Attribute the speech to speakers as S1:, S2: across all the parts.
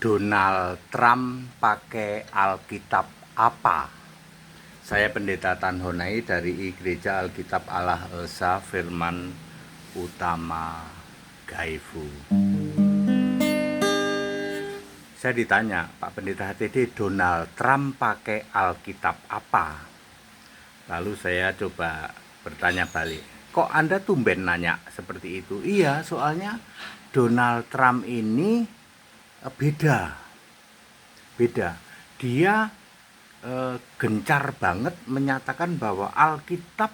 S1: Donald Trump pakai Alkitab apa? Saya Pendeta Tan Honai dari Gereja Alkitab Allah Esa Firman Utama Gaifu. Saya ditanya, Pak Pendeta HTD, Donald Trump pakai Alkitab apa? Lalu saya coba bertanya balik, kok Anda tumben nanya seperti itu? Iya, soalnya Donald Trump ini beda. Dia gencar banget menyatakan bahwa Alkitab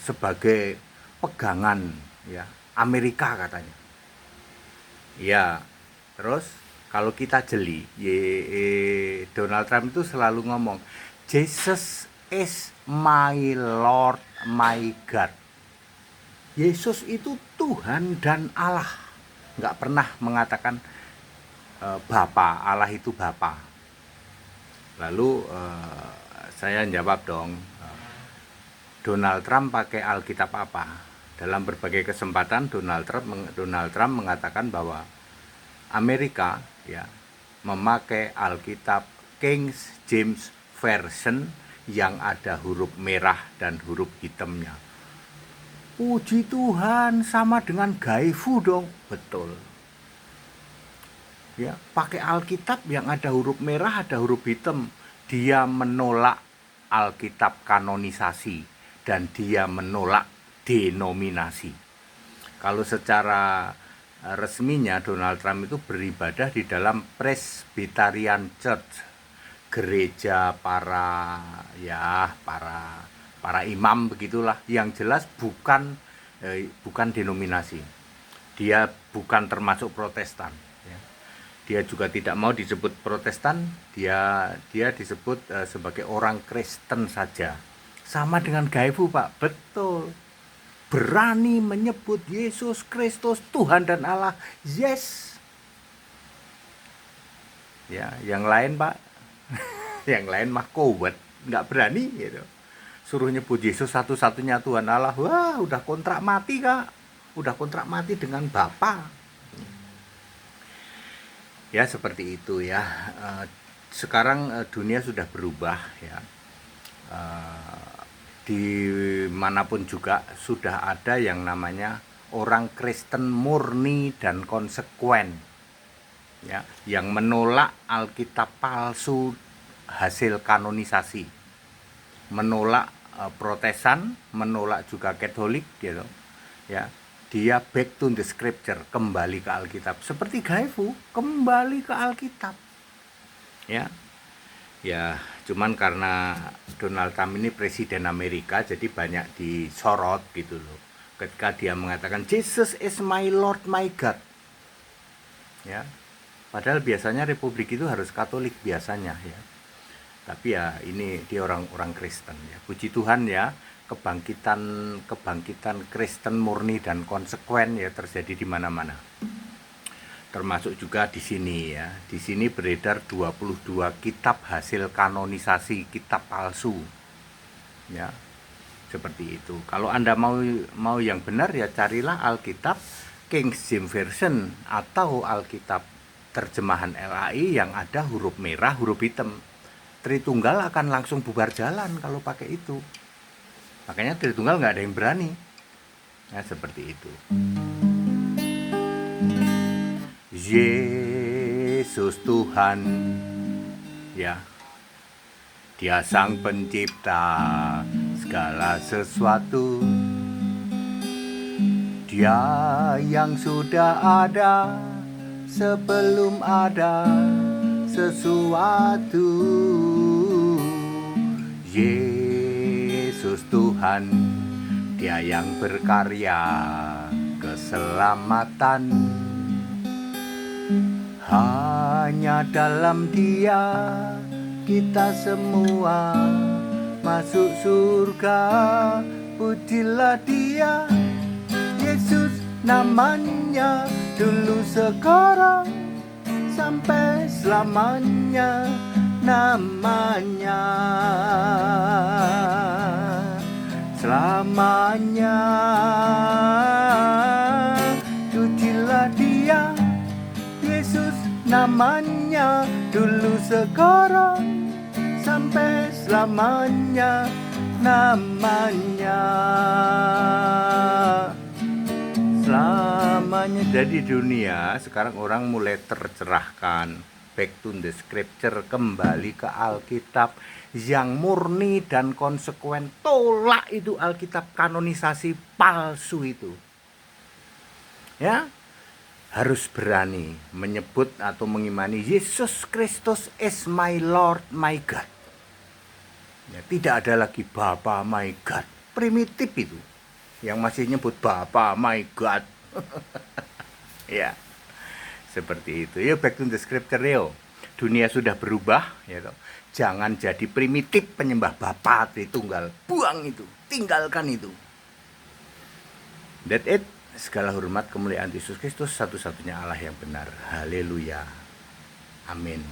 S1: sebagai pegangan ya Amerika katanya. Ya, terus kalau kita jeli, Donald Trump itu selalu ngomong, Jesus is my Lord, my God. Yesus itu Tuhan dan Allah. Nggak pernah mengatakan Bapa, Allah itu Bapa. Lalu saya jawab dong, Donald Trump pakai Alkitab apa? Dalam berbagai kesempatan Donald Trump mengatakan bahwa Amerika ya memakai Alkitab King James Version yang ada huruf merah dan huruf hitamnya. Puji Tuhan, sama dengan Gaifu dong. Betul. Ya, pakai Alkitab yang ada huruf merah, ada huruf hitam. Dia menolak Alkitab kanonisasi dan dia menolak denominasi. Kalau secara resminya Donald Trump itu beribadah di dalam Presbyterian Church, gereja para imam begitulah. Yang jelas bukan denominasi. Dia bukan termasuk Protestan. Ya. Dia juga tidak mau disebut Protestan. Dia disebut sebagai orang Kristen saja. Sama dengan Gaifu, Pak. Betul. Berani menyebut Yesus Kristus Tuhan dan Allah. Yes. Ya, yang lain, Pak. Yang lain mah kowet, nggak berani gitu. Suruh nyebut Yesus satu-satunya Tuhan Allah. Wah, udah kontrak mati, Kak. Udah kontrak mati dengan Bapa. Ya, seperti itu ya. Sekarang dunia sudah berubah ya. Dimanapun juga sudah ada yang namanya orang Kristen murni dan konsekuen ya, yang menolak Alkitab palsu hasil kanonisasi, menolak Protestan, menolak juga Katolik gitu ya. Dia back to the scripture, kembali ke Alkitab, seperti Gaifu kembali ke Alkitab ya. Ya, cuman karena Donald Trump ini presiden Amerika, jadi banyak disorot gitu loh. Ketika dia mengatakan Jesus is my Lord, my God. Ya. Padahal biasanya republik itu harus Katolik biasanya ya. Tapi ya ini dia orang Kristen ya. Puji Tuhan ya, kebangkitan Kristen murni dan konsekuen ya terjadi di mana-mana. Termasuk juga di sini ya. Di sini beredar 22 kitab hasil kanonisasi, kitab palsu. Ya. Seperti itu. Kalau Anda mau yang benar ya carilah Alkitab King James Version atau Alkitab terjemahan LAI yang ada huruf merah, huruf hitam. Tritunggal akan langsung bubar jalan kalau pakai itu. Makanya Tritunggal nggak ada yang berani. Ya, seperti itu. Yesus Tuhan ya, Dia sang pencipta segala sesuatu. Dia yang sudah ada sebelum ada sesuatu. Yesus Tuhan, Dia yang berkarya keselamatan. Hanya dalam Dia kita semua masuk surga. Pujilah Dia, Yesus namanya, dulu sekarang sampai selamanya namanya. Selamanya pujilah Dia, namanya, dulu sekarang sampai selamanya namanya. Selamanya. Jadi dunia sekarang orang mulai tercerahkan, back to the scripture, kembali ke Alkitab yang murni dan konsekuen. Tolak itu Alkitab kanonisasi palsu itu. Ya, harus berani menyebut atau mengimani Yesus Kristus is my Lord, my God. Ya, tidak ada lagi Bapa my God. Primitif itu. Yang masih nyebut Bapa my God. Ya, seperti itu. Ya, back to the scripture, yo. Dunia sudah berubah, ya toh. Jangan jadi primitif penyembah Bapa Tritunggal. Buang itu, tinggalkan itu. That it. Segala hormat kemuliaan Yesus Kristus, satu-satunya Allah yang benar. Haleluya. Amin.